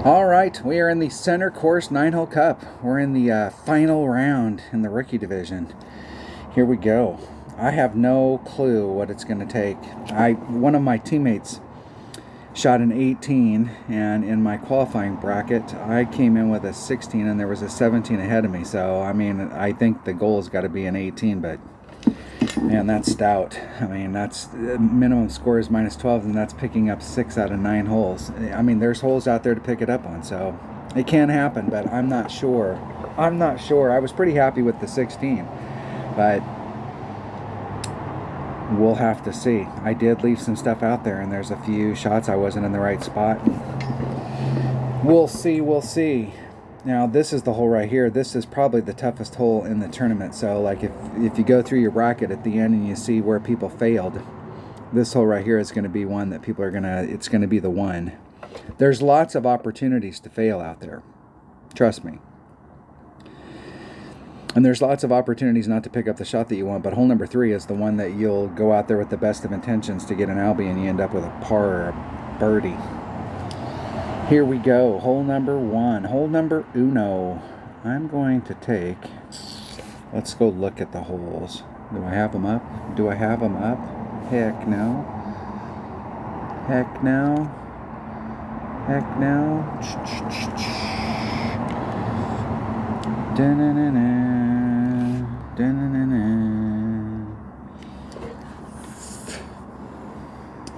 All right, we are in the Center Course 9-hole Cup. We're in the final round in the rookie division. Here we go. I have no clue what it's going to take. One of my teammates shot an 18, and in my qualifying bracket, I came in with a 16, and there was a 17 ahead of me. So, I mean, I think the goal has got to be an 18, but man, that's stout. I mean, that's minimum score is -12, and that's picking up 6 out of 9 holes. I mean, there's holes out there to pick it up on, so it can happen, but I'm not sure. I was pretty happy with the 16, but we'll have to see. I did leave some stuff out there, and there's a few shots I wasn't in the right spot. We'll see. Now, this is the hole right here. This is probably the toughest hole in the tournament. So, like, if you go through your bracket at the end and you see where people failed, this hole right here is going to be one that people are going to, it's going to be the one. There's lots of opportunities to fail out there. Trust me. And there's lots of opportunities not to pick up the shot that you want, but hole number 3 is the one that you'll go out there with the best of intentions to get an Albie, and you end up with a par or a birdie. Here we go, hole number 1, hole number uno. I'm going to take, let's go look at the holes. Do I have them up? Heck no.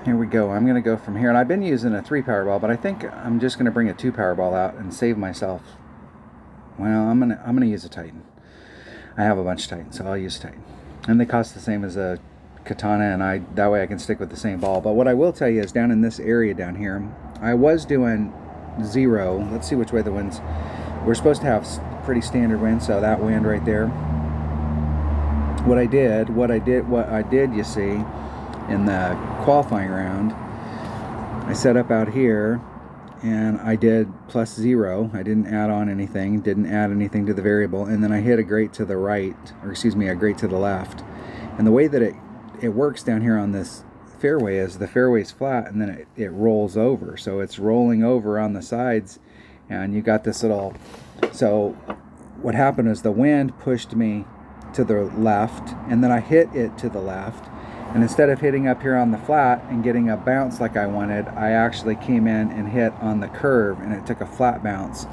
Here we go. I'm going to go from here, and I've been using a 3 Powerball, but I think I'm just going to bring a 2 Powerball out and save myself. Well, I'm going to use a Titan. I have a bunch of Titans, so I'll use a Titan. And they cost the same as a Katana, and that way I can stick with the same ball. But what I will tell you is down in this area down here, I was doing 0. Let's see which way the wind's. We're supposed to have pretty standard wind, so that wind right there. What I did, you see, in the qualifying round, I set up out here and I did +0. I didn't add on anything, didn't add anything to the variable, and then I hit a grate to the right, or excuse me, a grate to the left. And the way that it works down here on this fairway is the fairway's flat, and then it rolls over, so it's rolling over on the sides, and you got this little. So what happened is the wind pushed me to the left, and then I hit it to the left. And instead of hitting up here on the flat and getting a bounce like I wanted, I actually came in and hit on the curve, and it took a flat bounce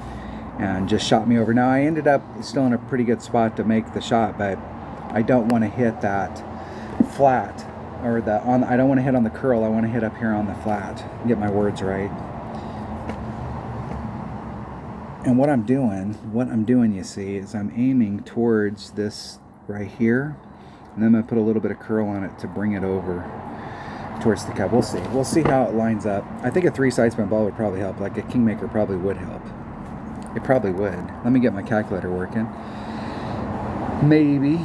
and just shot me over. Now, I ended up still in a pretty good spot to make the shot, but I don't want to hit that flat, or I don't want to hit on the curl. I want to hit up here on the flat, get my words right. And what I'm doing, you see, is I'm aiming towards this right here. And then I'm going to put a little bit of curl on it to bring it over towards the cup. We'll see how it lines up. I think a 3 side spin ball would probably help. Like a Kingmaker probably would help. It probably would. Let me get my calculator working. Maybe.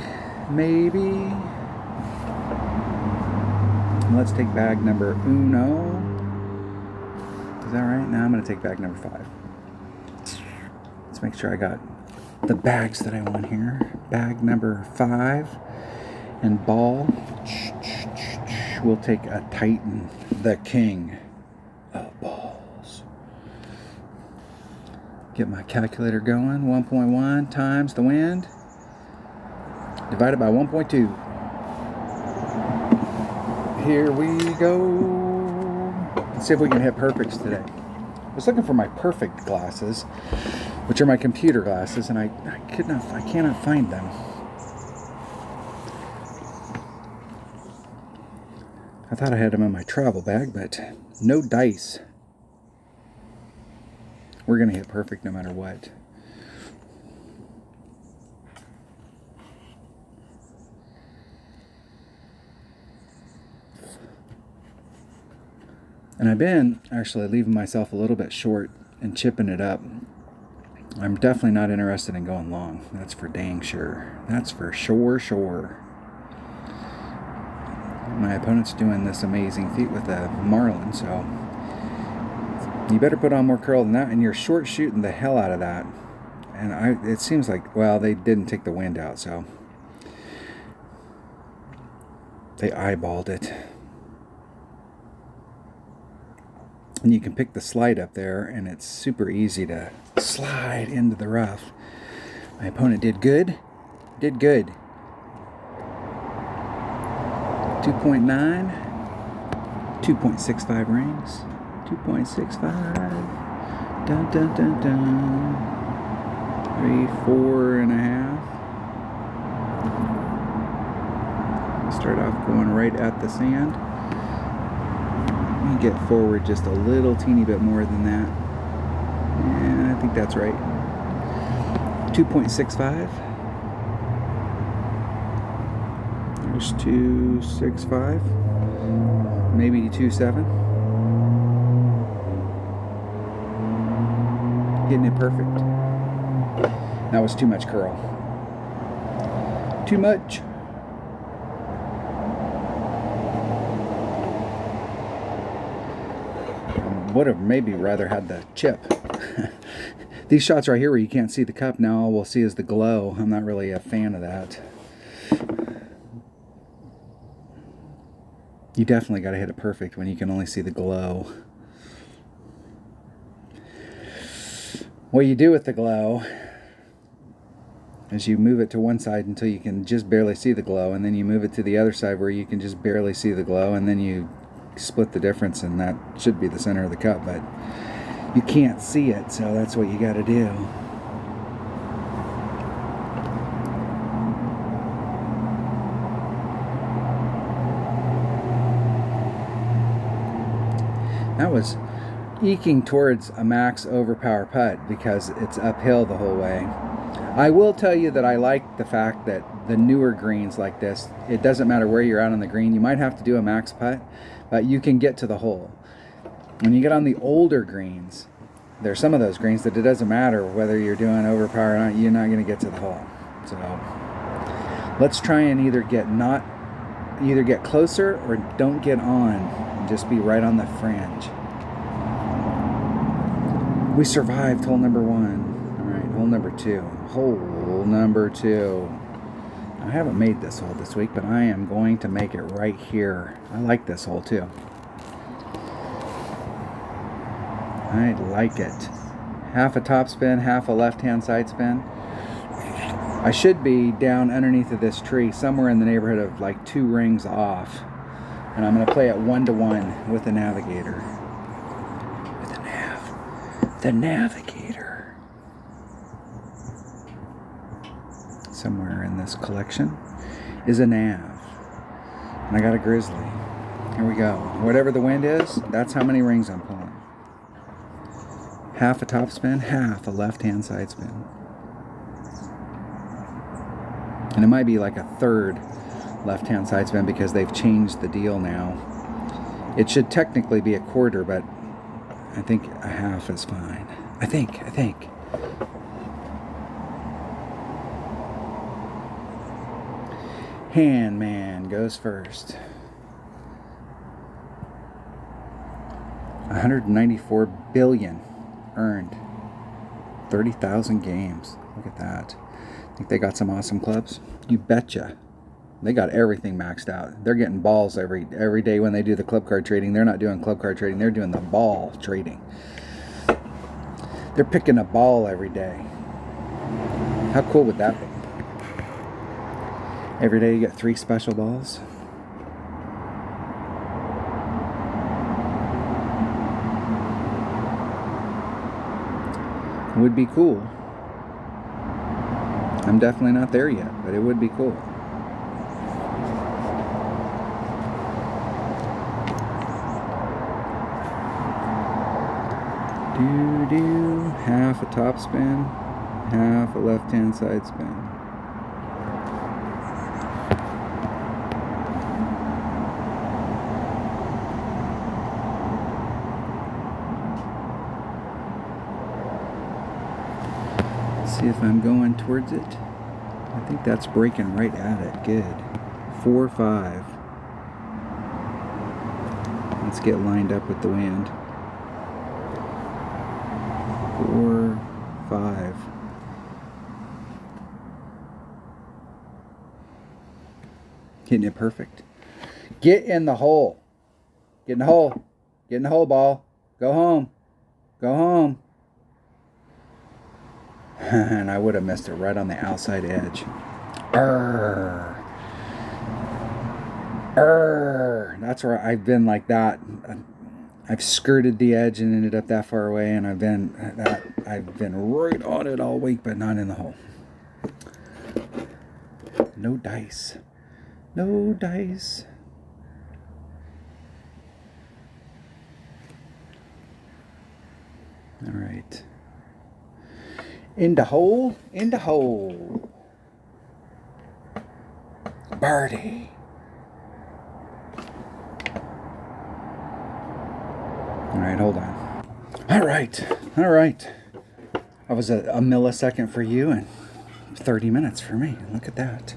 Let's take bag number uno. Is that right? Now I'm going to take bag number 5. Let's make sure I got the bags that I want here. Bag number 5. And ball, we'll take a Titan, the king of balls. Get my calculator going. 1.1 times the wind divided by 1.2. Here we go. Let's see if we can hit perfects today. I was looking for my perfect glasses, which are my computer glasses, and I cannot find them. I thought I had them in my travel bag, but no dice. We're going to hit perfect no matter what. And I've been actually leaving myself a little bit short and chipping it up. I'm definitely not interested in going long. That's for dang sure. That's for sure. My opponent's doing this amazing feat with a Marlin, so you better put on more curl than that, and you're short shooting the hell out of that. And it seems like, well, they didn't take the wind out, so they eyeballed it. And you can pick the slide up there, and it's super easy to slide into the rough. My opponent did good. Did good. 2.9. 2.65 rings. 2.65. Dun dun dun dun. 3, 4.5. Start off going right at the sand. And get forward just a little teeny bit more than that. And I think that's right. 2.65. There's 2.65. Maybe 2.7. Getting it perfect. That was too much curl. Too much. Would have maybe rather had the chip. These shots right here where you can't see the cup, now all we'll see is the glow. I'm not really a fan of that. You definitely got to hit it perfect when you can only see the glow. What you do with the glow is you move it to one side until you can just barely see the glow, and then you move it to the other side where you can just barely see the glow, and then you split the difference, and that should be the center of the cup, but you can't see it, so that's what you got to do. That was eking towards a max overpower putt because it's uphill the whole way. I will tell you that I like the fact that the newer greens like this, it doesn't matter where you're out on the green. You might have to do a max putt, but you can get to the hole. When you get on the older greens, there's some of those greens that it doesn't matter whether you're doing overpower or not, you're not going to get to the hole. So let's try and either get closer or don't get on and just be right on the fringe. We survived hole number 1. All right, hole number 2. Hole number 2. I haven't made this hole this week, but I am going to make it right here. I like this hole too. I like it. Half a top spin, half a left-hand side spin. I should be down underneath of this tree, somewhere in the neighborhood of like 2 rings off. And I'm going to play it 1-to-1 with the navigator. With the navigator. Somewhere in this collection is a nav. And I got a grizzly. Here we go. Whatever the wind is, that's how many rings I'm pulling. Half a top spin, half a left-hand side spin. And it might be like a third left-hand side spin because they've changed the deal now. It should technically be a quarter, but I think a half is fine. I think. Handman goes first. 194 billion earned. 30,000 games. Look at that. Think they got some awesome clubs? You betcha. They got everything maxed out. They're getting balls every day when they do the club card trading. They're not doing club card trading. They're doing the ball trading. They're picking a ball every day. How cool would that be? Every day you get 3 special balls. It would be cool. I'm definitely not there yet, but it would be cool. Half a top spin, half a left-hand side spin. Let's see if I'm going towards it. I think that's breaking right at it. Good. 4-5. Let's get lined up with the wind. 4-5. Hitting it perfect. Get in the hole. Get in the hole. Get in the hole, ball. Go home. Go home. And I would have missed it right on the outside edge. Arrgh. Arrgh. That's where I've been like that. I've skirted the edge and ended up that far away, and I've been right on it all week, but not in the hole. No dice. No dice. All right. In the hole. In the hole. Birdie. All right, hold on. All right. All right. That was a millisecond for you and 30 minutes for me. Look at that.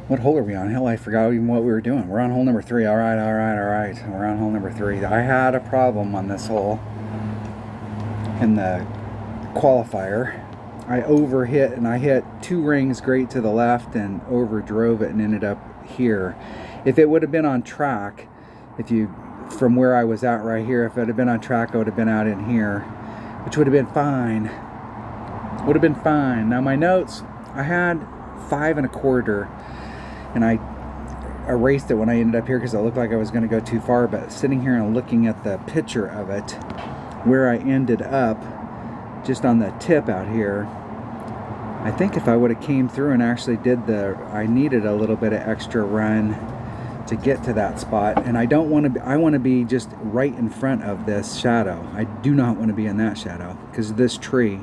What hole are we on? Hell, I forgot even what we were doing. We're on hole number 3. All right, all right, all right. We're on hole number 3. I had a problem on this hole in the qualifier. I overhit, and I hit 2 rings great to the left and overdrove it and ended up here. If it would have been on track, from where I was at right here, if it had been on track, I would have been out in here, which would have been fine. Would have been fine. Now my notes, I had 5 1/4, and I erased it when I ended up here because it looked like I was going to go too far. But sitting here and looking at the picture of it, where I ended up, just on the tip out here, I think if I would have came through and actually I needed a little bit of extra run to get to that spot, and I don't want to be, I want to be just right in front of this shadow. I do not want to be in that shadow because of this tree.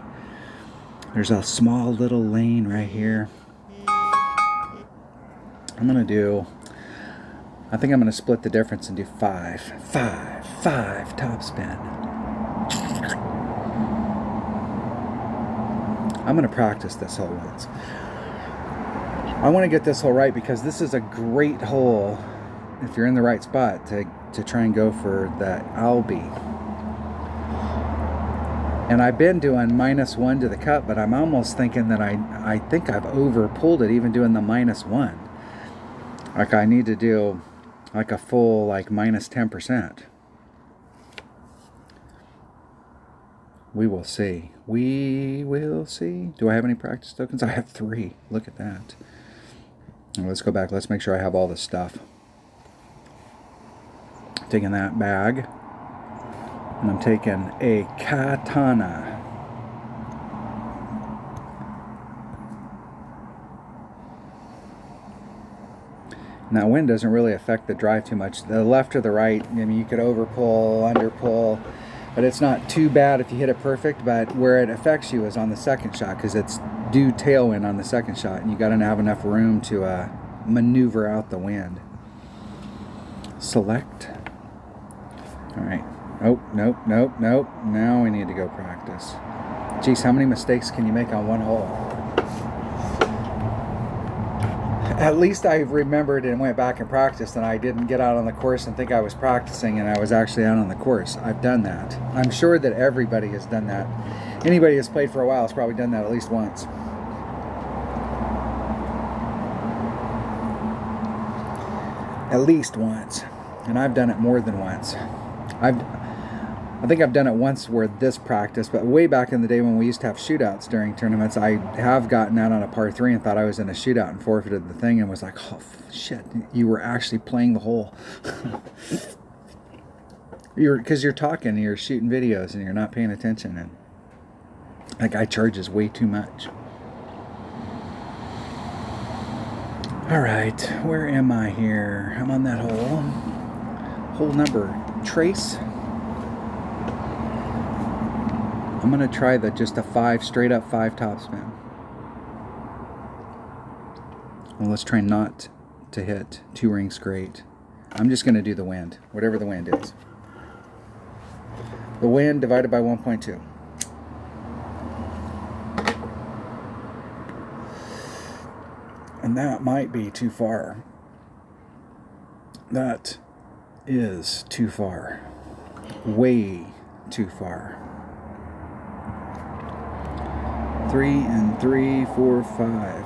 There's a small little lane right here. I think I'm gonna split the difference and do 5 top spin. I'm gonna practice this hole once. I want to get this hole right because this is a great hole if you're in the right spot to try and go for the Albie. And I've been doing -1 to the cut, but I'm almost thinking that I think I've over pulled it even doing the -1. Like I need to do like a full like -10%. We will see. We will see. Do I have any practice tokens? I have 3. Look at that. Well, let's go back. Let's make sure I have all this stuff. Taking that bag. And I'm taking a katana. Now, wind doesn't really affect the drive too much. The left or the right, I mean, you could overpull, underpull, but it's not too bad if you hit it perfect. But where it affects you is on the second shot, because it's due tailwind on the second shot, and you got to have enough room to maneuver out the wind. Select. All right. Oh, nope, nope, nope. Now we need to go practice. Geez, how many mistakes can you make on one hole? At least I remembered and went back and practiced, and I didn't get out on the course and think I was practicing and I was actually out on the course. I've done that. I'm sure that everybody has done that. Anybody who's played for a while has probably done that at least once. At least once. And I've done it more than once. I think I've done it once where this practice, but way back in the day when we used to have shootouts during tournaments, I have gotten out on a par 3 and thought I was in a shootout and forfeited the thing and was like, oh shit, you were actually playing the hole. Because you're talking and you're shooting videos and you're not paying attention, and that guy charges way too much. All right, where am I here? I'm on that hole. Hole number, trace. I'm going to try just a 5, straight up 5 topspin. Well, let's try not to hit 2 rings great. I'm just going to do the wind, whatever the wind is. The wind divided by 1.2. And that might be too far. That is too far. Way too far. 3 and 3, 4, 5.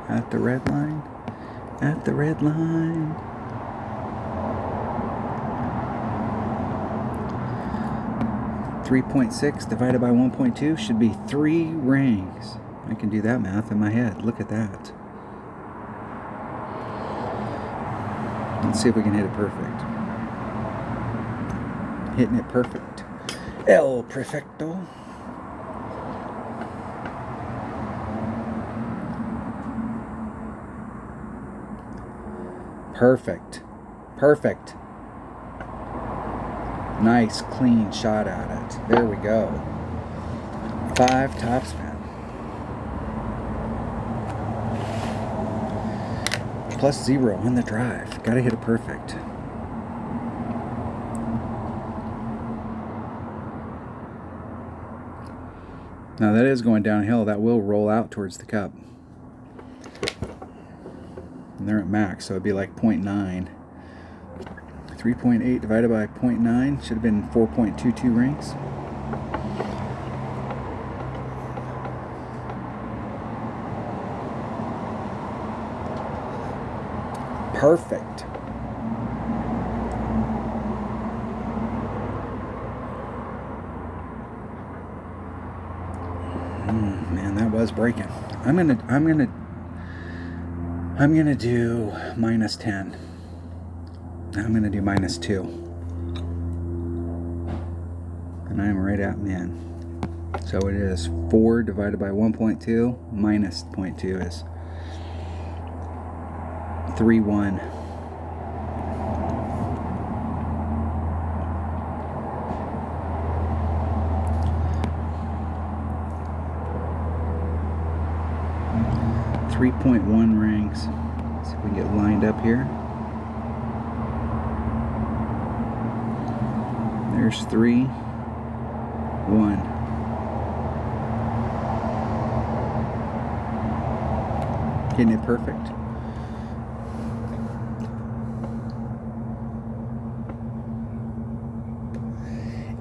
At the red line. At the red line. 3.6 divided by 1.2 should be 3 rings. I can do that math in my head. Look at that. Let's see if we can hit it perfect. Hitting it perfect. El perfecto. Perfect. Perfect. Nice clean shot at it. There we go. 5 topspin. Plus 0 on the drive. Gotta hit it perfect. Now that is going downhill. That will roll out towards the cup. And they're at max, so it'd be like 0.9. 3.8 divided by 0.9 should have been 4.22 rings. Perfect. Man, that was breaking. I'm gonna do minus 10. I'm gonna do minus 2. And I'm right at min. So it is 4 divided by 1.2 minus 0.2 is 3.1. .1 rings. Let's see if we can get lined up here. There's 3, 1. Getting it perfect.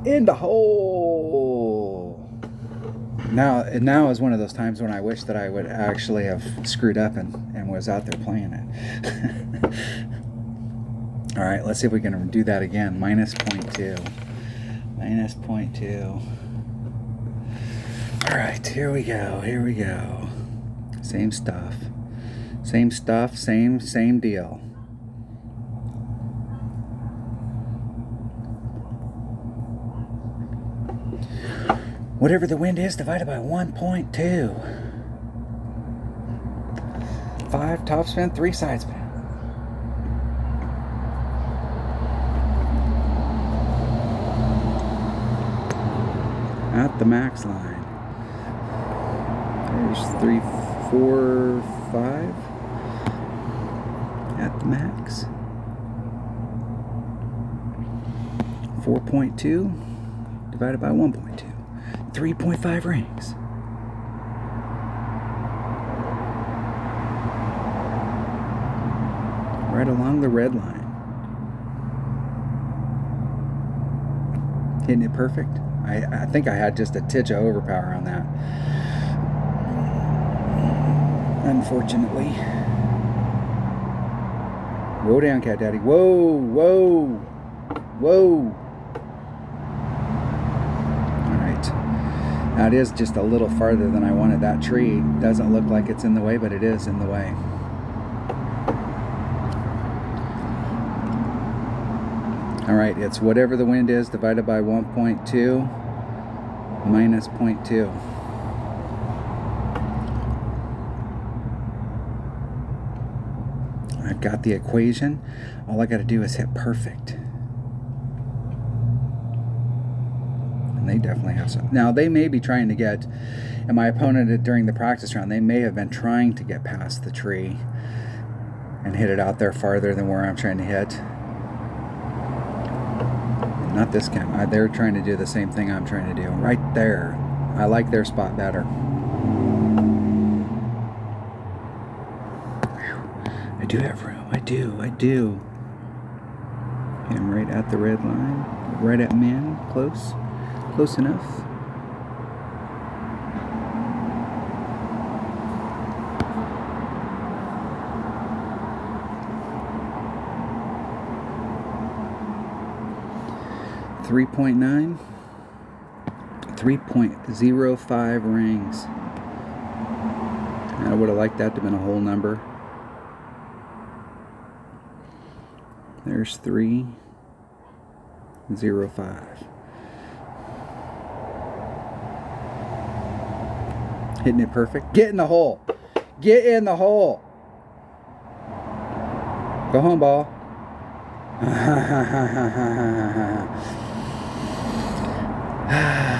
In the hole. Now is one of those times when I wish that I would actually have screwed up and was out there playing it. All right, let's see if we can do that again. Minus 0.2. Minus 0.2. All right, here we go. Here we go. Same stuff. Same stuff. Same deal. Whatever the wind is divided by 1.2. 5 topspin, 3 side spin. At the max line. There's 3, 4, 5. At the max. 4.2 divided by 1.2. 3.5 rings. Right along the red line. Hitting it perfect. I think I had just a titch of overpower on that. Unfortunately. Whoa down, Cat Daddy. Whoa, whoa, whoa. Now it is just a little farther than I wanted. That tree doesn't look like it's in the way, but it is in the way. All right, it's whatever the wind is divided by 1.2 minus 0.2. I've got the equation. All I got to do is hit perfect. And they definitely have some. Now, they may be trying to get, and my opponent during the practice round, they may have been trying to get past the tree and hit it out there farther than where I'm trying to hit. Not this guy. They're trying to do the same thing I'm trying to do. Right there. I like their spot better. I do have room. I do. Okay, I'm right at the red line. Right at min. Close. Close enough. $3.9. 3.05 rings. I would have liked that to have been a whole number. There's 3.05. Hitting it perfect. Get in the hole. Get in the hole. Go home, ball.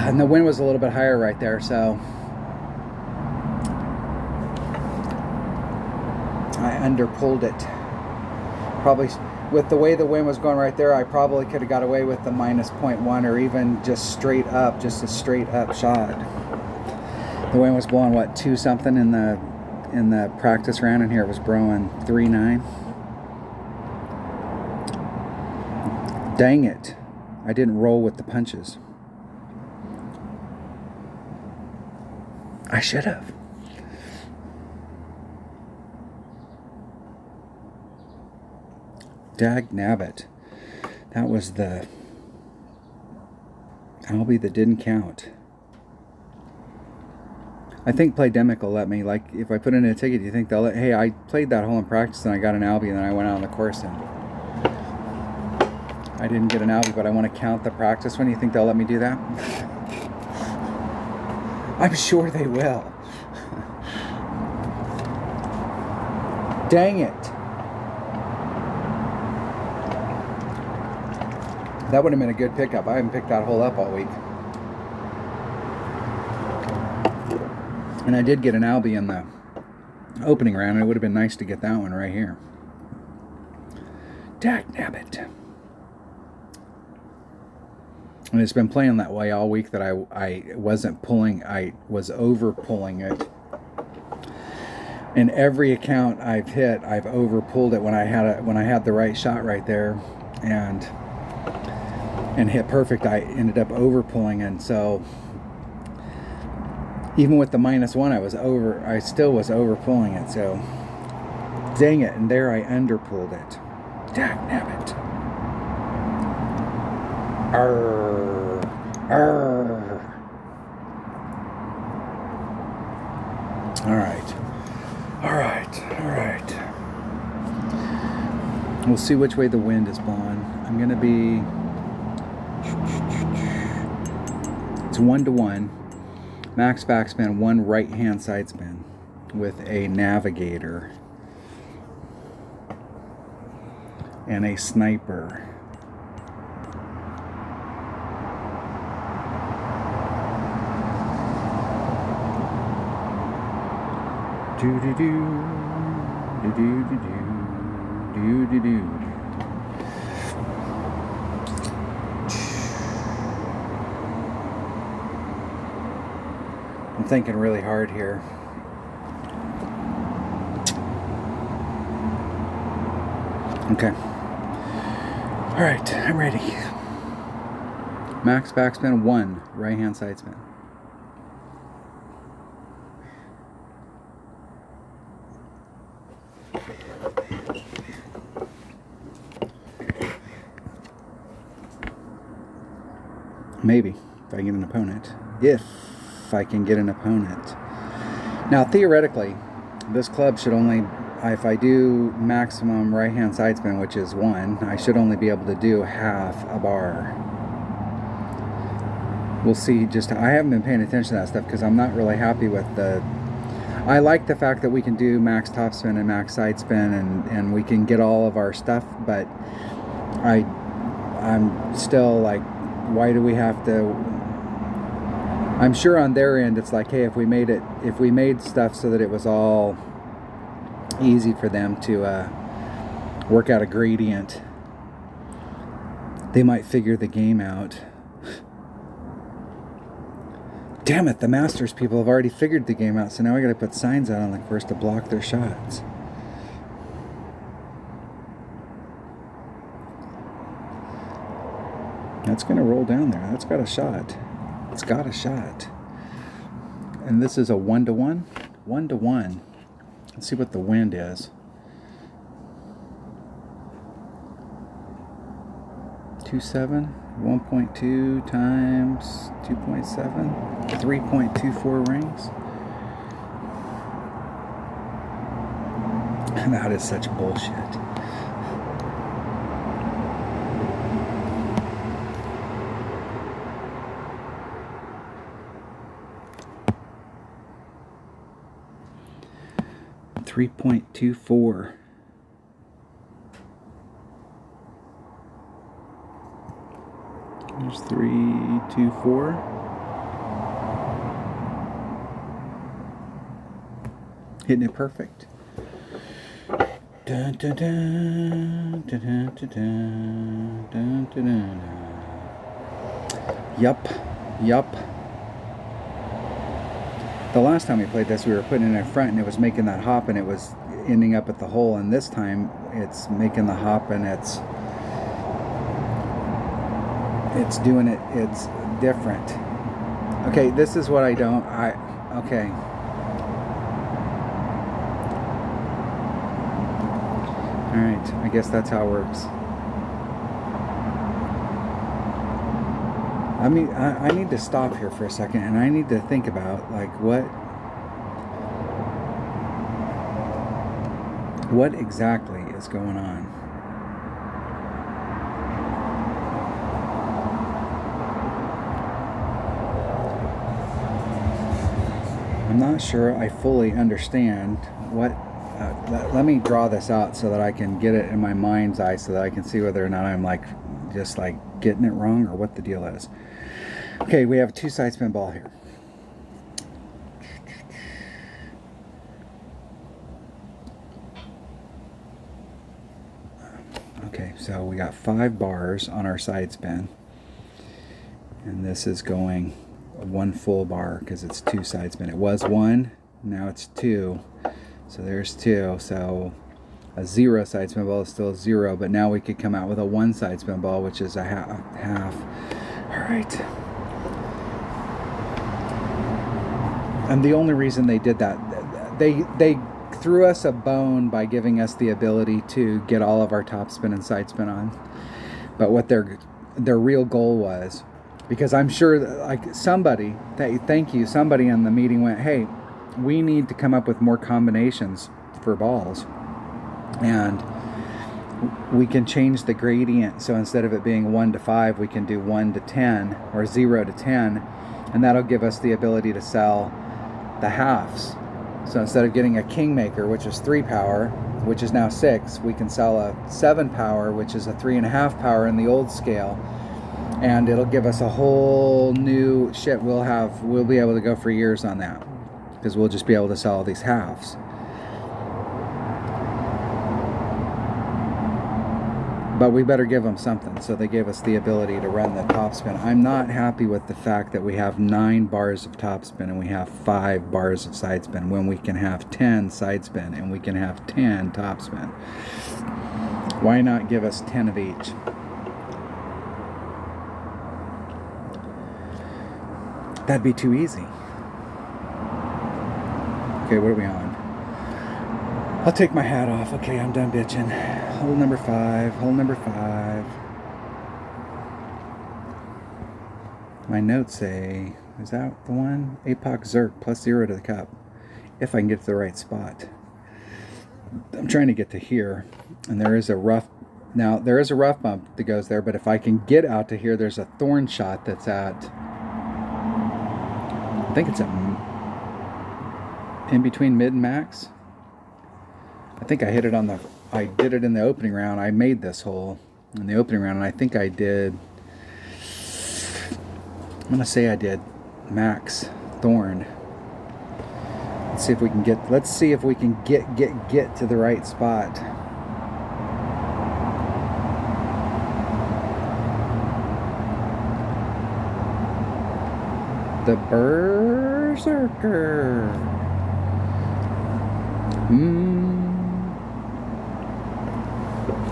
And the wind was a little bit higher right there, so I underpulled it. Probably with the way the wind was going right there, I probably could have got away with the minus 0.1 or even just straight up, just a straight up shot. The wind was blowing what, 2 something in the practice round, and here it was blowing 3.9. Dang it. I didn't roll with the punches. I should have. Dag nabbit. That was the Albie that didn't count. I think Playdemic will let me, like, if I put in a ticket, do you think they'll let, hey, I played that hole in practice and I got an Albie and then I went out on the course and I didn't get an Albie, but I want to count the practice one. Do you think they'll let me do that? I'm sure they will. Dang it. That would have been a good pickup. I haven't picked that hole up all week. And I did get an Albie in the opening round, and it would have been nice to get that one right here. Dagnabbit. And it's been playing that way all week that I wasn't pulling, I was over pulling it. In every account I've hit, I've over pulled it when I had the right shot right there and hit perfect. I ended up over pulling, and so even with the -1, I still was over pulling it. So dang it, and there I under pulled it. Dagnabbit. Arr, arr. All right. We'll see which way the wind is blowing. I'm gonna be. It's 1-to-1. Max backspin, 1 right-hand side spin with a navigator and a sniper. Do do do do do do do do do. I'm thinking really hard here. Okay. All right, I'm ready. Max backspin, 1 right-hand side spin. Maybe, if I can get an opponent. If I can get an opponent. Now, theoretically, this club should only, if I do maximum right-hand side spin, which is 1, I should only be able to do half a bar. We'll see. I haven't been paying attention to that stuff because I'm not really happy with I like the fact that we can do max topspin and max side spin and we can get all of our stuff, but I'm still like, why do we have to? I'm sure on their end it's like, hey, if we made stuff so that it was all easy for them to work out a gradient, they might figure the game out. Damn it, the Masters people have already figured the game out, so now I gotta put signs out on the course to block their shots. That's gonna roll down there. That's got a shot. It's got a shot. And this is a 1-to-1? 1-to-1. Let's see what the wind is. 2.7. 1.2 times 2.7, 3.24 rings. That is such bullshit. $3.24. There's 324. Hitting it perfect. Dun, dun, dun, dun, dun, dun, dun, dun, dun. Yup. The last time we played this, we were putting it in front and it was making that hop and it was ending up at the hole, and this time it's making the hop and it's doing it, it's different. Okay, this is what I don't, okay. Alright, I guess that's how it works. I mean, I need to stop here for a second and I need to think about, like, what exactly is going on. I'm not sure I fully understand what. Let me draw this out so that I can get it in my mind's eye so that I can see whether or not I'm just getting it wrong or what the deal is. Okay, we have a 2 side spin ball here. Okay, so we got 5 bars on our side spin, and this is going 1 full bar because it's 2 side spin. It was 1, now it's 2. So there's 2. So a 0 side spin ball is still a 0, but now we could come out with a 1 side spin ball, which is a half. All right. And the only reason they did that, they threw us a bone by giving us the ability to get all of our top spin and side spin on. But what their real goal was, because I'm sure that, somebody in the meeting went, hey, we need to come up with more combinations for balls, and we can change the gradient. So instead of it being 1 to 5, we can do 1 to 10 or 0 to 10, and that'll give us the ability to sell the halves. So instead of getting a Kingmaker, which is 3 power, which is now 6, we can sell a 7 power, which is a 3.5 power in the old scale, and it'll give us a whole new shit. We'll be able to go for years on that, because we'll just be able to sell all these halves. But we better give them something. So they gave us the ability to run the top spin. I'm not happy with the fact that we have 9 bars of top spin and we have 5 bars of side spin, when we can have 10 side spin and we can have 10 top spin. Why not give us 10 of each? That'd be too easy. Okay, what are we on? I'll take my hat off. Okay, I'm done bitching. Hole number 5. My notes say, is that the one? Apoc Zerk plus 0 to the cup. If I can get to the right spot. I'm trying to get to here, and there is a rough bump that goes there, but if I can get out to here, there's a thorn shot that's at, I think it's in between mid and max. I think I hit it I did it in the opening round. I made this hole in the opening round, and I think I did, I'm going to say I did max thorn. Let's see if we can get to the right spot. The Berserker.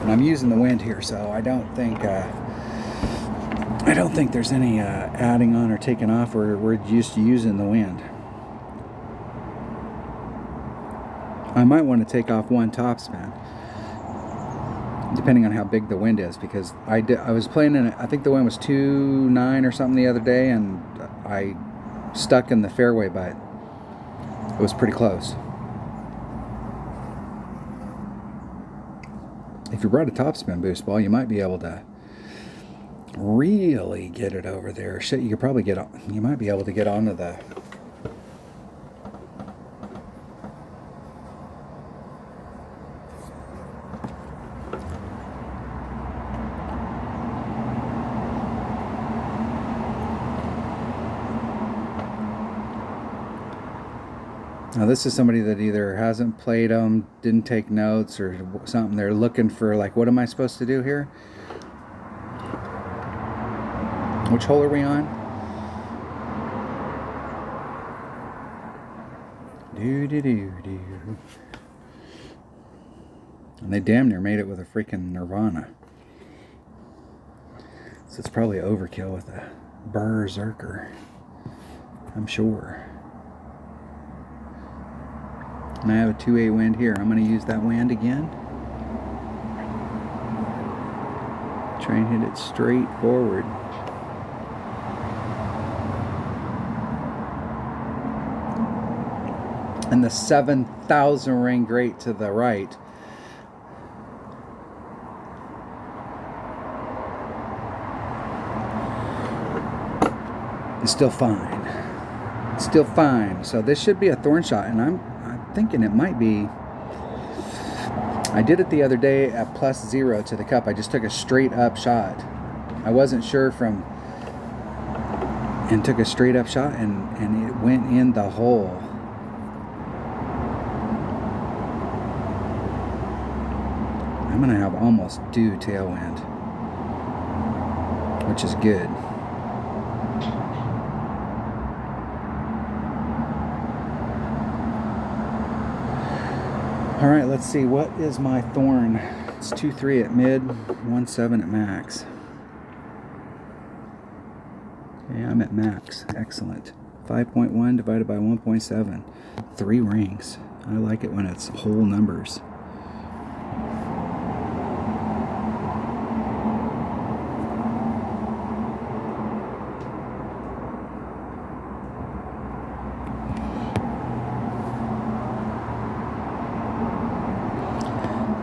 And I'm using the wind here, so I don't think there's any adding on or taking off. We're just using the wind. I might want to take off 1 top spin. depending on how big the wind is, because I was playing in, I think the wind was 2.9 or something the other day, and I stuck in the fairway, but it was pretty close. If you brought a topspin boost ball, you might be able to really get it over there. Shit, you could probably you might be able to get onto the... Now this is somebody that either hasn't played them, didn't take notes, or something. They're looking for, like, what am I supposed to do here? Which hole are we on? Do. And they damn near made it with a freaking Nirvana. So it's probably overkill with a Berserker, I'm sure. And I have a 2-8 wind here. I'm going to use that wind again. Try and hit it straight forward. And the 7,000 ring great to the right. It's still fine. It's still fine. So this should be a thorn shot, and I'm thinking it might be. I did it the other day at +0 to the cup. I just took a straight up shot. I wasn't sure from, and took a straight up shot, and it went in the hole. I'm gonna have almost due tailwind, which is good. All right, let's see. What is my thorn? It's 2.3 at mid, 1.7 at max. Okay, I'm at max. Excellent. 5.1 divided by 1.7. 3 rings. I like it when it's whole numbers.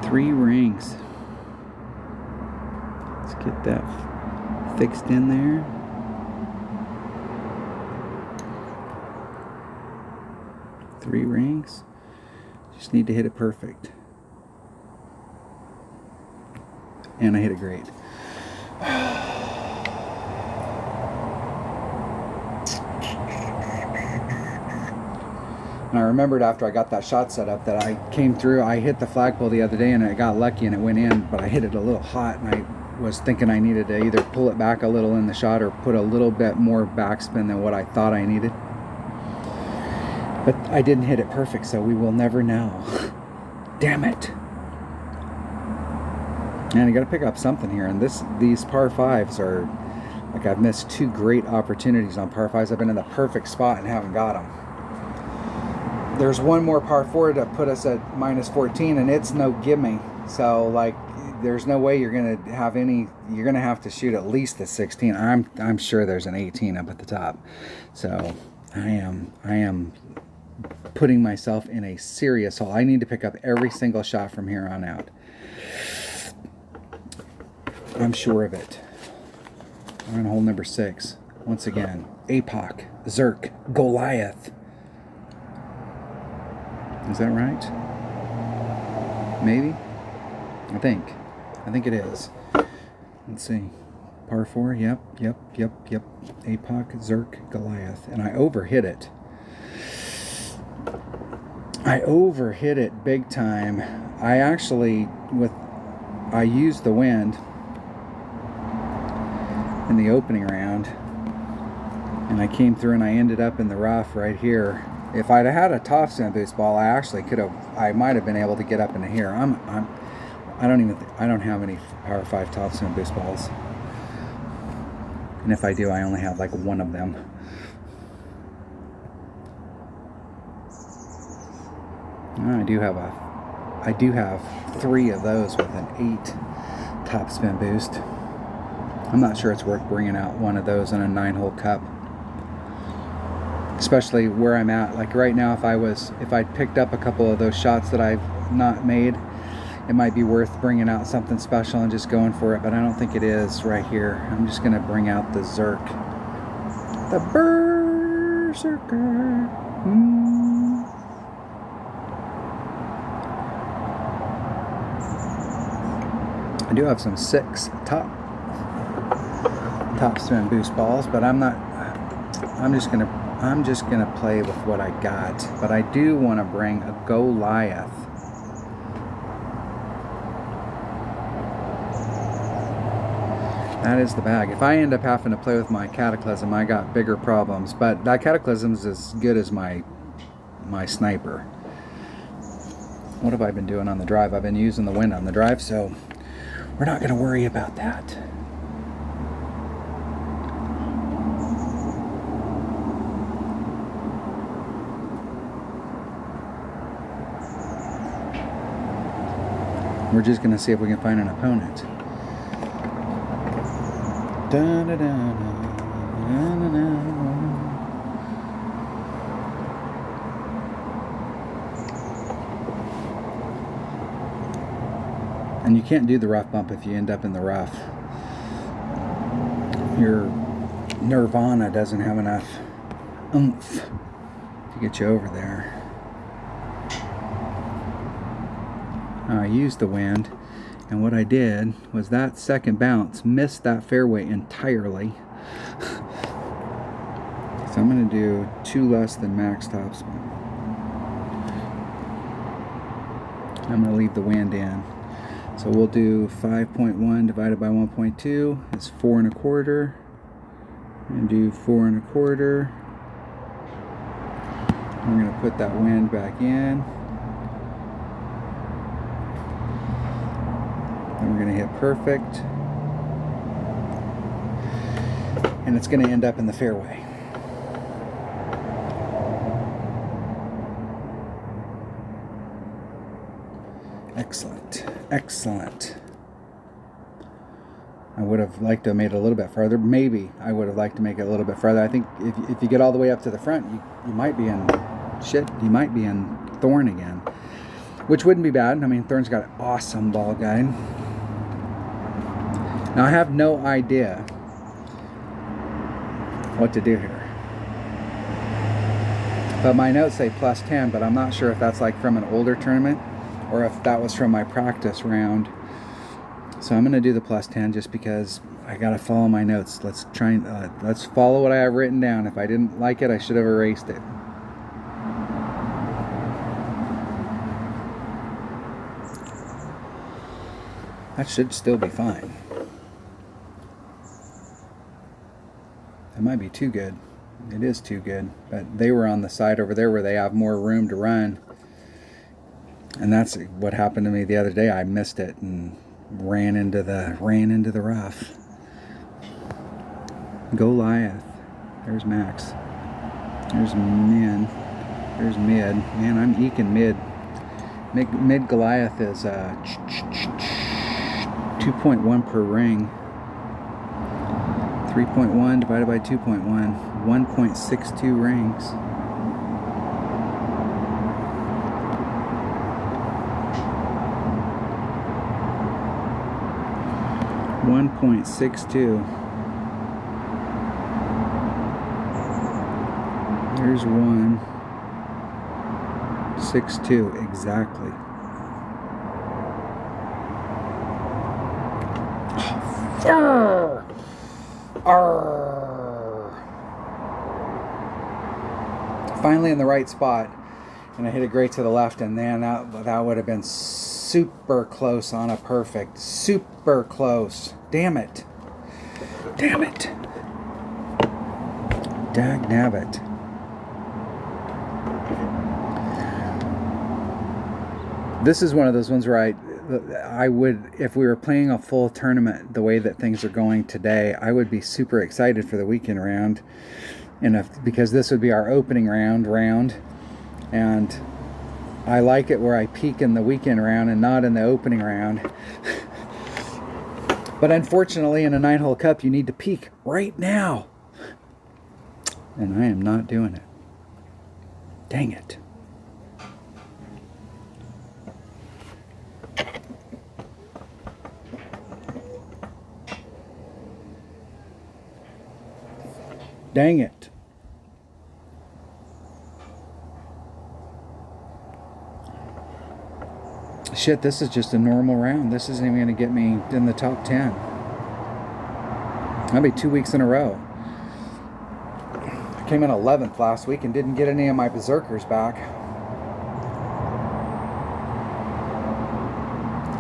Three rings. Let's get that fixed in there. Three rings. Just need to hit it perfect. And I hit it great. And I remembered after I got that shot set up that I came through, I hit the flagpole the other day and I got lucky and it went in, but I hit it a little hot, and I was thinking I needed to either pull it back a little in the shot or put a little bit more backspin than what I thought I needed. But I didn't hit it perfect, so we will never know. Damn it. And you got to pick up something here, and these par 5s are, like, I've missed 2 great opportunities on par 5s. I've been in the perfect spot and haven't got them. There's one more par 4 to put us at -14, and it's no gimme. So, like, there's no way you're gonna have any. You're gonna have to shoot at least a 16. I'm sure there's an 18 up at the top. So I am putting myself in a serious hole. I need to pick up every single shot from here on out. I'm sure of it. We're on hole number 6 once again. APOC, Zerk, Goliath. Is that right? Maybe? I think it is. Let's see. Par 4, yep. APOC, Zerk, Goliath. And I overhit it. I overhit it big time. I used the wind in the opening round, and I came through and I ended up in the rough right here. If I'd had a topspin boost ball, I might have been able to get up into here. I don't have any par 5 topspin boost balls. And if I do, I only have like one of them. I do have 3 of those with an 8. top spin boost. I'm not sure it's worth bringing out one of those in a 9-hole cup, especially where I'm at. Like right now, if I'd picked up a couple of those shots that I've not made, it might be worth bringing out something special and just going for it, but I don't think it is right here. I'm just gonna bring out the Zerk, the Berserker. I do have some 6 top spin boost balls, but I'm just gonna play with what I got. But I do want to bring a Goliath. That is the bag. If I end up having to play with my Cataclysm, I got bigger problems. But that Cataclysm is as good as my sniper. What have I been doing on the drive? I've been using the wind on the drive, so we're not going to worry about that. We're just going to see if we can find an opponent. Da, da, da, da, da, da. And you can't do the rough bump if you end up in the rough. Your Nirvana doesn't have enough oomph to get you over there. I used the wind, and what I did was that second bounce missed that fairway entirely. So I'm going to do 2 less than max topspin. I'm going to leave the wind in. So we'll do 5.1 divided by 1.2 is 4 1/4. And do 4 1/4. We're going to put that wind back in. And we're going to hit perfect. And it's going to end up in the fairway. Excellent. Excellent. I would have liked to have made it a little bit farther. Maybe I would have liked to make it a little bit farther. I think if you get all the way up to the front, you might be in shit. You might be in Thorn again, which wouldn't be bad. I mean, Thorn's got an awesome ball guide. Now I have no idea what to do here, but my notes say +10, but I'm not sure if that's like from an older tournament or if that was from my practice round. So I'm going to do the +10 just because I got to follow my notes. Let's try and let's follow what I have written down. If I didn't like it, I should have erased it. That should still be fine. It might be too good. It is too good, but they were on the side over there where they have more room to run. And that's what happened to me the other day. I missed it and ran into the rough. Goliath. There's Max. There's Min. There's Mid. Man, I'm eking mid. Mid Goliath is 2.1 per ring. 3.1 divided by 2.1. 1.62 rings. .62. There's 1.62 exactly. Arr! Arr! Finally in the right spot, and I hit it great to the left, and then that would have been super close on a perfect. Super close. Damn it. Damn it. Dag-nabbit. This is one of those ones where I would, if we were playing a full tournament the way that things are going today, I would be super excited for the weekend round, and because this would be our opening round, and I like it where I peak in the weekend round and not in the opening round. But unfortunately, in a 9-hole cup, you need to peak right now. And I am not doing it. Dang it. Dang it. Shit, this is just a normal round. This isn't even going to get me in the top 10. That'll be 2 weeks in a row. I came in 11th last week and didn't get any of my berserkers back.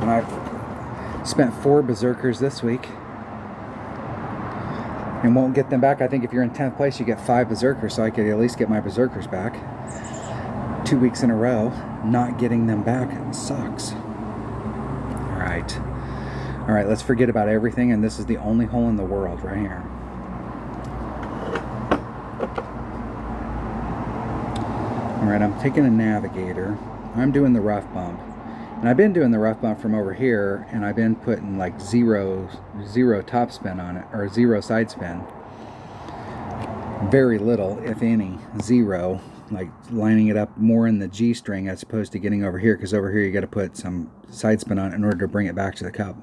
And I've spent 4 berserkers this week and won't get them back. I think if you're in 10th place, you get 5 berserkers, so I could at least get my berserkers back. 2 weeks in a row, not getting them back. It sucks. All right, let's forget about everything, and this is the only hole in the world right here. All right, I'm taking a navigator. I'm doing the rough bump. And I've been doing the rough bump from over here, and I've been putting like zero top spin on it, or 0 side spin. Very little, if any, 0. Like lining it up more in the G string as opposed to getting over here, because over here you got to put some side spin on it in order to bring it back to the cup.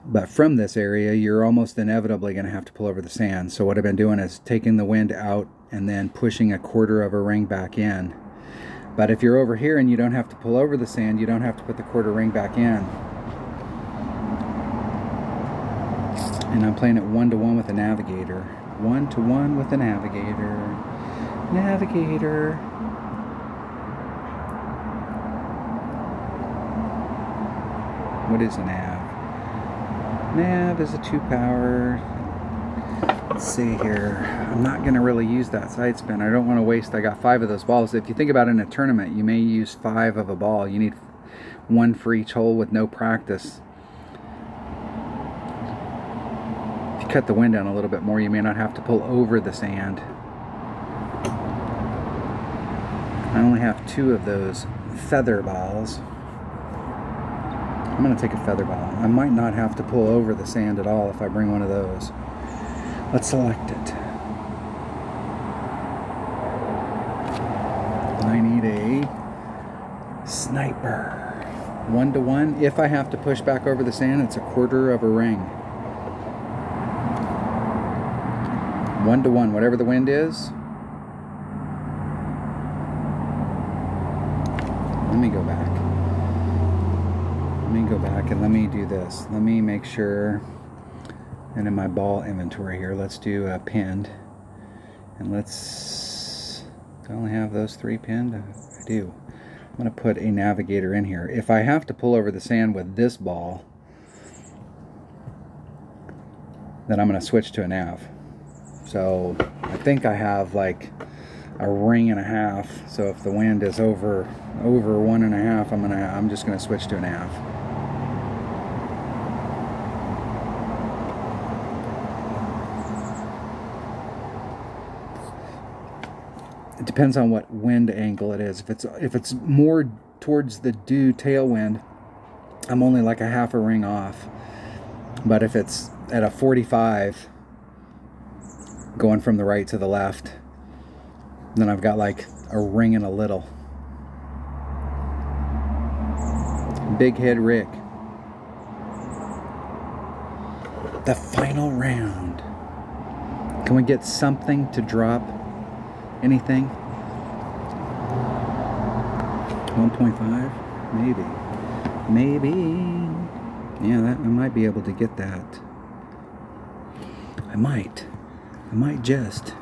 But from this area, you're almost inevitably going to have to pull over the sand. So what I've been doing is taking the wind out and then pushing a 1/4 of a ring back in. But if you're over here and you don't have to pull over the sand, you don't have to put the 1/4 ring back in. And I'm playing it 1-to-1 with a navigator. 1-to-1 with a navigator. Navigator. What is a nav? Nav is a 2-power. Let's see here. I'm not going to really use that side spin. I don't want to waste. I got 5 of those balls. If you think about it in a tournament, you may use 5 of a ball. You need 1 for each hole with no practice. If you cut the wind down a little bit more, you may not have to pull over the sand. I only have 2 of those feather balls. I'm going to take a feather ball. I might not have to pull over the sand at all if I bring one of those. Let's select it. I need a sniper. 1-to-1. If I have to push back over the sand, it's a 1/4 of a ring. 1-to-1, whatever the wind is. Let me go back. Let me go back and let me do this. Let me make sure. And in my ball inventory here, let's do a pinned. And let's, do I only have those 3 pinned? I do. I'm going to put a navigator in here. If I have to pull over the sand with this ball, then I'm going to switch to a nav. So I think I have like a 1.5 rings. So if the wind is over 1.5, I'm just going to switch to a nav. It depends on what wind angle it is. If it's more towards the due tailwind, I'm only like a 1/2 ring off. But if it's at a 45, going from the right to the left, then I've got like a ring and a little. Big Head Rick. The final round. Can we get something to drop? Anything? 1.5? Maybe. Yeah, I might be able to get that. I might just.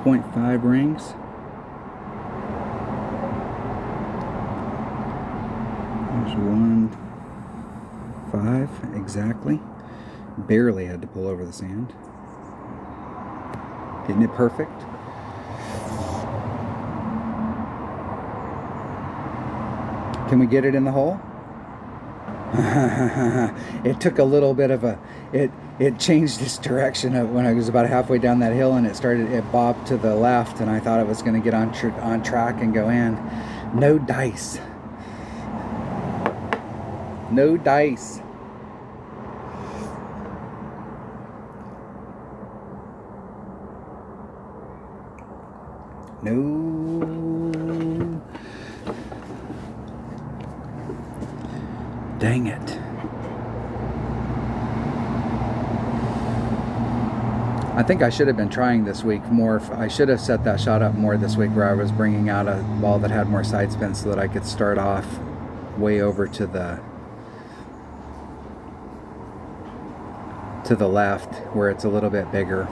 .5 rings. There's 1.5 exactly. Barely had to pull over the sand. Getting it perfect. Can we get it in the hole? It took a little bit of it changed its direction when I was about halfway down that hill, and it bobbed to the left, and I thought it was going to get on track and go in. No dice. No dice. No. Dang it. I think I should have been trying this week more. I should have set that shot up more this week, where I was bringing out a ball that had more side spin so that I could start off way over to the left, where it's a little bit bigger.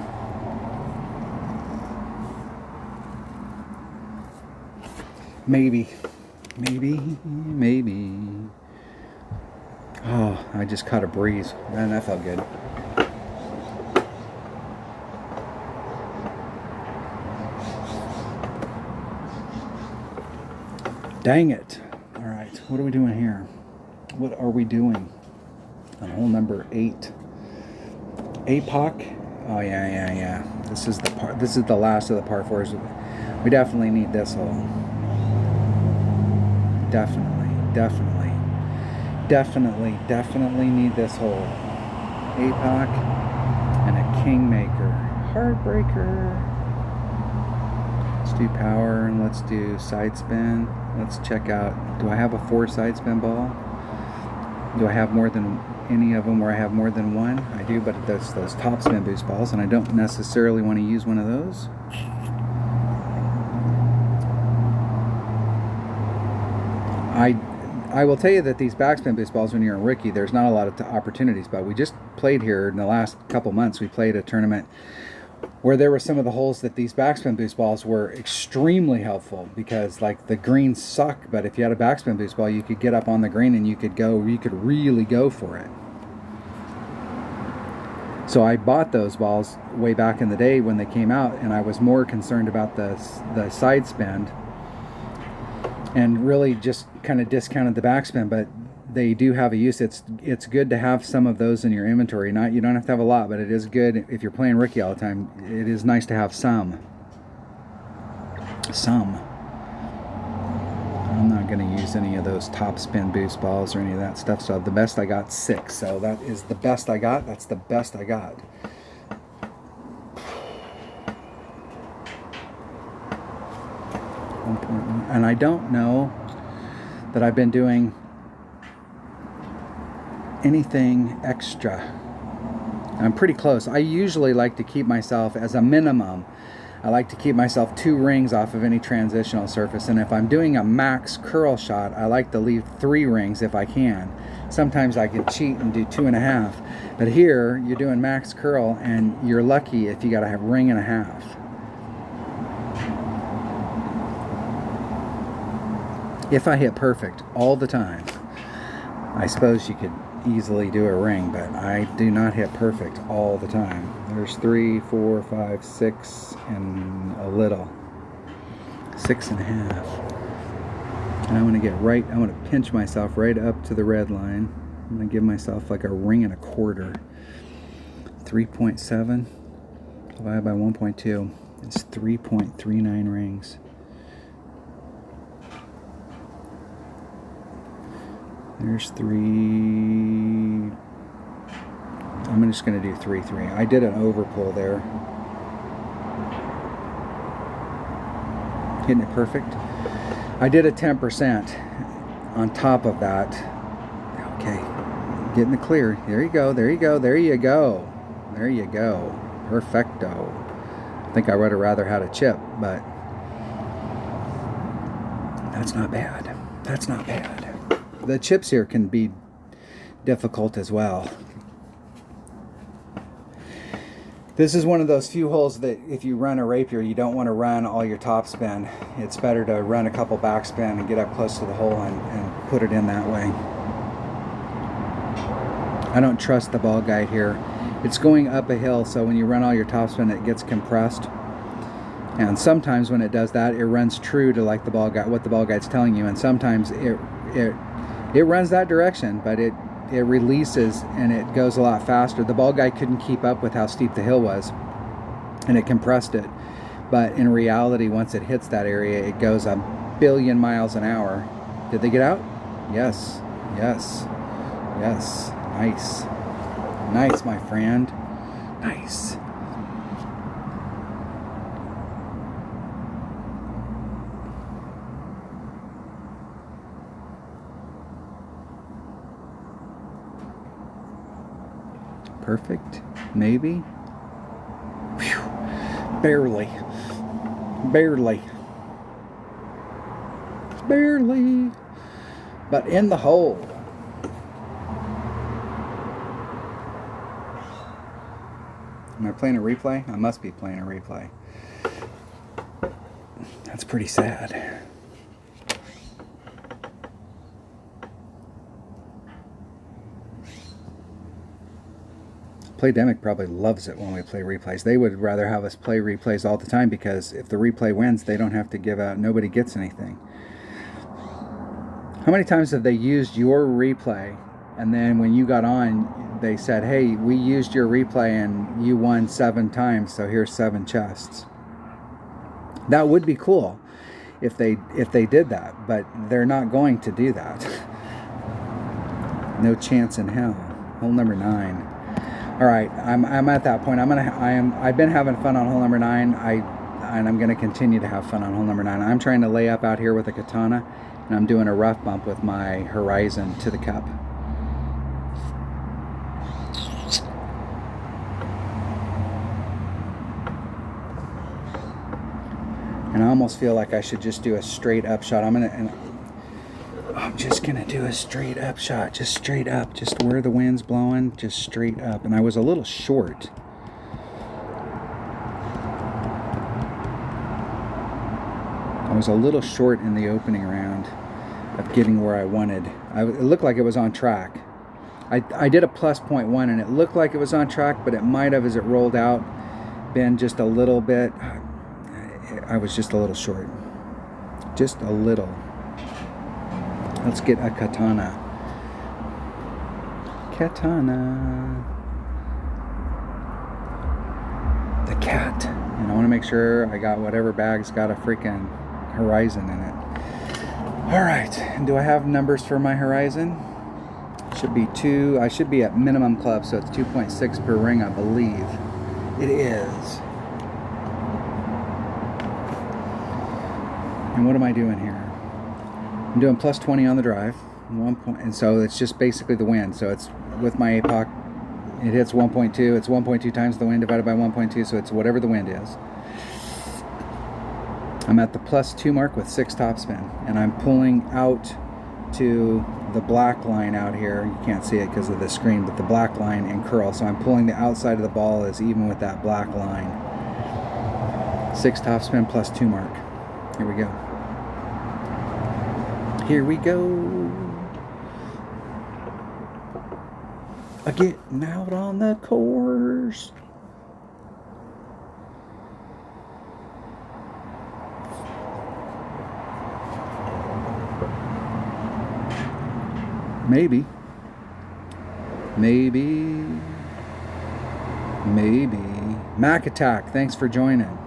Maybe. Oh, I just caught a breeze. Man, that felt good. Dang it. All right, what are we doing here? What are we doing? On hole number 8. APOC. Oh yeah. This is the last of the par 4s. We definitely need this hole. Definitely need this hole. APOC and a Kingmaker. Heartbreaker. Let's do power and let's do side spin. Let's check out, do I have a 4 side spin ball? Do I have more than any of them where I have more than one? I do, but that's those top spin boost balls, and I don't necessarily want to use one of those. I will tell you that these backspin boost balls, when you're in rookie, there's not a lot of opportunities, but we just played here in the last couple months. We played a tournament where there were some of the holes that these backspin boost balls were extremely helpful, because like the greens suck, but if you had a backspin boost ball, you could get up on the green and you could really go for it. So I bought those balls way back in the day when they came out, and I was more concerned about the side spin and really just kind of discounted the backspin, but they do have a use. It's good to have some of those in your inventory. You don't have to have a lot, but it is good if you're playing rookie all the time. It is nice to have some. I'm not going to use any of those top spin boost balls or any of that stuff. So the best I got 6. So that is the best I got. That's the best I got. And I don't know that I've been doing anything extra. I'm pretty close. I usually like to keep myself, as a minimum, I like to keep myself 2 rings off of any transitional surface. And if I'm doing a max curl shot, I like to leave 3 rings if I can. Sometimes I can cheat and do 2.5. But here, you're doing max curl, and you're lucky if you got to have 1.5 rings. If I hit perfect all the time, I suppose you could easily do a ring, but I do not hit perfect all the time. There's 3, 4, 5, 6, and a little. 6.5. And I want to get right, I want to pinch myself right up to the red line. I'm going to give myself like a 1.25 rings. 3.7 divided by 1.2 is 3.39 rings. There's 3. I'm just going to do 3, 3. I did an overpull there. Hitting it perfect. I did a 10% on top of that. Okay. Getting the clear. There you go. There you go. There you go. There you go. Perfecto. I think I would have rather had a chip, but that's not bad. That's not bad. The chips here can be difficult as well. This is one of those few holes that if you run a rapier, you don't want to run all your top spin. It's better to run a couple backspin and get up close to the hole and put it in that way. I don't trust the ball guide here. It's going up a hill, so when you run all your top spin, it gets compressed. And sometimes when it does that, it runs true to like the ball guide, what the ball guide's telling you, and sometimes it runs that direction, but it releases and it goes a lot faster. The ball guide couldn't keep up with how steep the hill was, and it compressed it. But in reality, once it hits that area, it goes a billion miles an hour. Did they get out? Yes, yes, yes. Nice. Nice, my friend. Nice. Perfect. Maybe. Whew. Barely. Barely. Barely. But in the hole. Am I playing a replay? I must be playing a replay. That's pretty sad. Playdemic probably loves it when we play replays. They would rather have us play replays all the time, because if the replay wins, they don't have to give out, nobody gets anything. How many times have they used your replay, and then when you got on, they said, hey, we used your replay and you won 7 times, so here's 7 chests. That would be cool if they did that, but they're not going to do that. No chance in hell. Hole number 9. All right, I'm at that point. I've been having fun on hole number 9. And I'm gonna continue to have fun on hole number 9. I'm trying to lay up out here with a katana, and I'm doing a rough bump with my Horizon to the cup. And I almost feel like I should just do a straight up shot. I'm just gonna do a straight up shot, just straight up, just where the wind's blowing, just straight up. And I was a little short. I was a little short in the opening round of getting where I wanted. It looked like it was on track. I did a plus 0.1 and it looked like it was on track, but it might have, as it rolled out, been just a little bit. I was just a little short. Just a little. Let's get a katana. Katana. The cat. And I want to make sure I got whatever bag's got a freaking Horizon in it. Alright. And do I have numbers for my Horizon? Should be 2. I should be at minimum club, so it's 2.6 per ring, I believe. It is. And what am I doing here? I'm doing plus 20 on the drive, 1 point, and so it's just basically the wind. So it's with my APOC, it hits 1.2. It's 1.2 times the wind divided by 1.2, so it's whatever the wind is. I'm at the plus 2 mark with 6 topspin, and I'm pulling out to the black line out here. You can't see it because of the screen, but the black line in curl. So I'm pulling the outside of the ball is even with that black line. 6 topspin plus 2 mark. Here we go. Here we go. Getting out on the course. Maybe. Maybe. Maybe. Mac Attack, thanks for joining.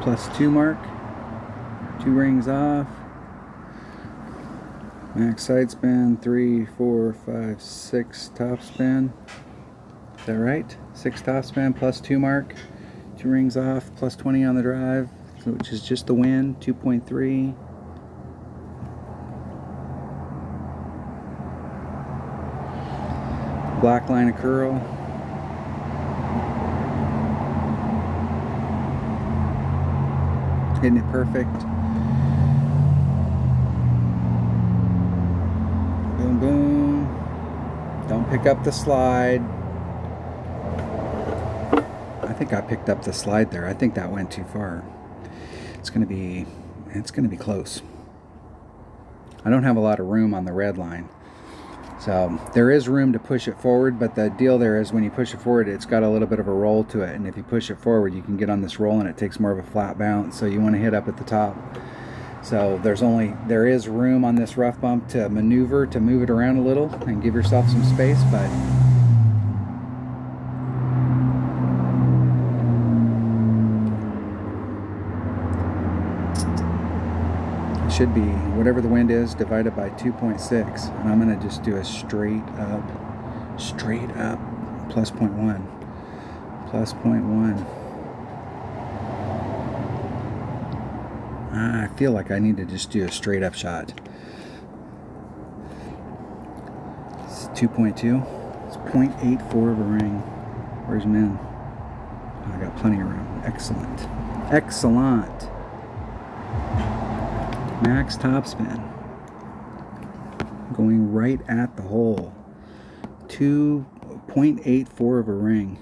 Plus 2 mark, 2 rings off, max side spin, 3, 4, 5, 6 top spin. Is that right? 6 top spin plus 2 mark, 2 rings off, plus 20 on the drive, which is just the wind, 2.3. Black line of curl. Hitting it perfect. Boom, boom. Don't pick up the slide. I think I picked up the slide there. I think that went too far. It's gonna be close. I don't have a lot of room on the red line. So there is room to push it forward, but the deal there is when you push it forward, it's got a little bit of a roll to it. And if you push it forward, you can get on this roll and it takes more of a flat bounce. So you want to hit up at the top. So there is room on this rough bump to maneuver, to move it around a little and give yourself some space, but it should be whatever the wind is divided by 2.6, and I'm going to just do a straight up plus 0.1. I feel like I need to just do a straight up shot. It's 2.2. It's 0.84 of a ring. Where's Min? Oh, I got plenty of room. Excellent. Excellent. Max topspin. Going right at the hole. 2.84 of a ring.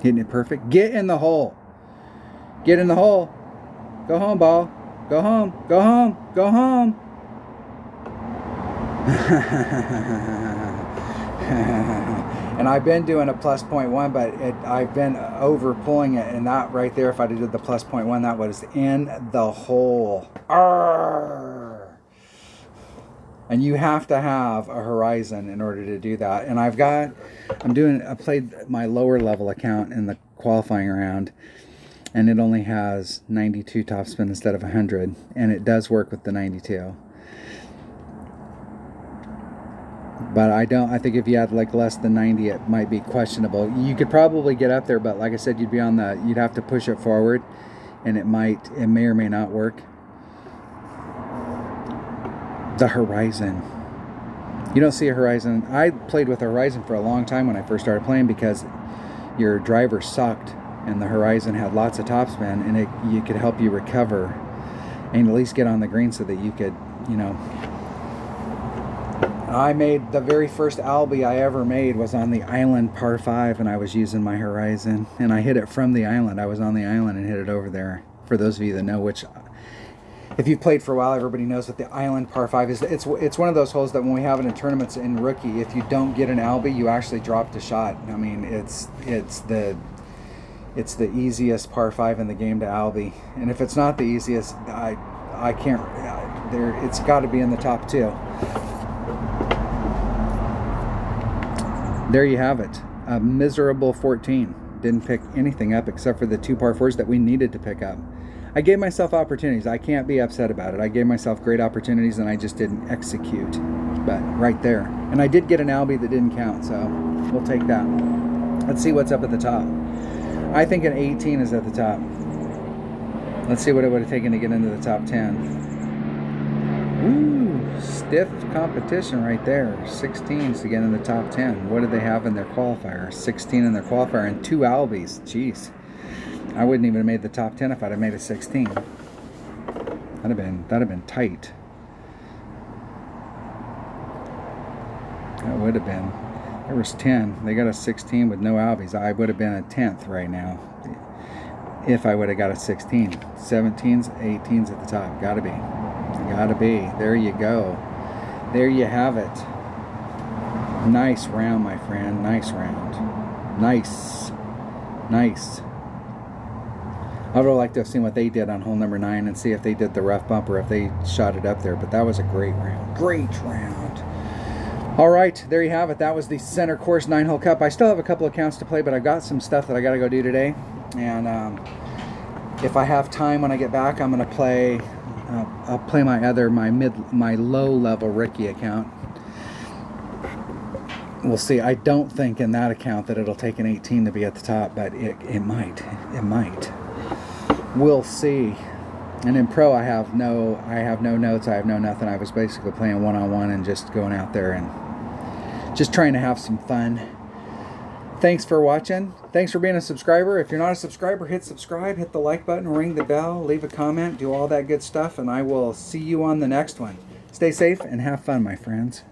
Hitting it perfect. Get in the hole. Get in the hole. Go home, ball. Go home. Go home. Go home. And I've been doing a plus 0.1, but I've been over pulling it, and that right there, if I did the plus 0.1, that was in the hole. Arrgh. And you have to have a horizon in order to do that. And I played my lower level account in the qualifying round, and it only has 92 topspin instead of 100, and it does work with the 92. But I think if you had like less than 90, it might be questionable. You could probably get up there, but like I said, you'd have to push it forward, and it may or may not work. The horizon. You don't see a horizon. I played with a horizon for a long time when I first started playing because your driver sucked and the horizon had lots of topspin, and you could help you recover and at least get on the green so that you could, I made the very first Albie I ever made was on the island par 5, and I was using my horizon, and I hit it from the island. I was on the island and hit it over there. For those of you that know, which if you've played for a while, everybody knows that the island par 5 is. It's one of those holes that when we have it in tournaments in rookie, if you don't get an Albie, you actually dropped a shot. I mean, it's the easiest par 5 in the game to Albie, and if it's not the easiest, I can't. It's got to be in the top 2. There you have it. A miserable 14. Didn't pick anything up except for the 2 par 4s that we needed to pick up. I gave myself opportunities. I can't be upset about it. I gave myself great opportunities and I just didn't execute. But right there. And I did get an Albie that didn't count, so we'll take that. Let's see what's up at the top. I think an 18 is at the top. Let's see what it would have taken to get into the top 10. Ooh, stiff competition right there. 16s to get in the top 10. What did they have in their qualifier? 16 in their qualifier and 2 Albies. Jeez. I wouldn't even have made the top 10 if I'd have made a 16. That'd have been tight. That would have been. There was 10. They got a 16 with no Albies. I would have been a 10th right now if I would have got a 16. 17s, 18s at the top. Gotta be. Gotta be. There you go. There you have it. Nice round, my friend. Nice round. Nice. Nice. I would like to have seen what they did on hole number 9 and see if they did the rough bump or if they shot it up there. But that was a great round. Great round. All right, there you have it. That was the Center Course 9-hole cup. I still have a couple of counts to play, but I've got some stuff that I got to go do today. And if I have time when I get back, I'm going to play. I'll play my low-level Ricky account. We'll see. I don't think in that account that it'll take an 18 to be at the top, but it might. It might. We'll see. And in pro, I have no notes. I have no nothing. I was basically playing one-on-one and just going out there and just trying to have some fun. Thanks for watching. Thanks for being a subscriber. If you're not a subscriber, hit subscribe, hit the like button, ring the bell, leave a comment, do all that good stuff, and I will see you on the next one. Stay safe and have fun, my friends.